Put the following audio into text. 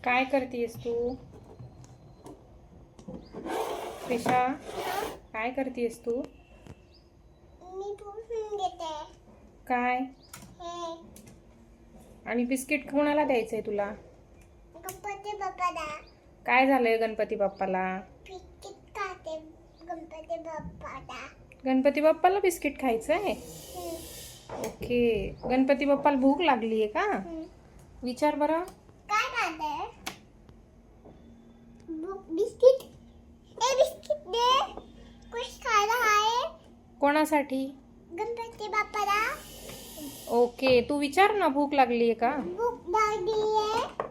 काय करतेस तू? त्रिशा, काय करतेस तू? मी पुसून घेते. काय? हे आणि बिस्किट कोणाला द्यायचंय तुला? गणपती बाप्पाला काय झालंय गणपती बाप्पाला? बिस्किट खाते. गणपती बाप्पाला गणपती बाप्पाला बिस्किट खायचंय? ओके. गणपती बाप्पाला भूक लागलीये का? विचार बरं. काय खाते? बिस्किट. ए बिस्किट दे. कुछ खायला आहे? कोणासाठी? गणपती बाप्पाला ओके. तू विचार ना, भूक लागलीये का? भूक लागली आहे.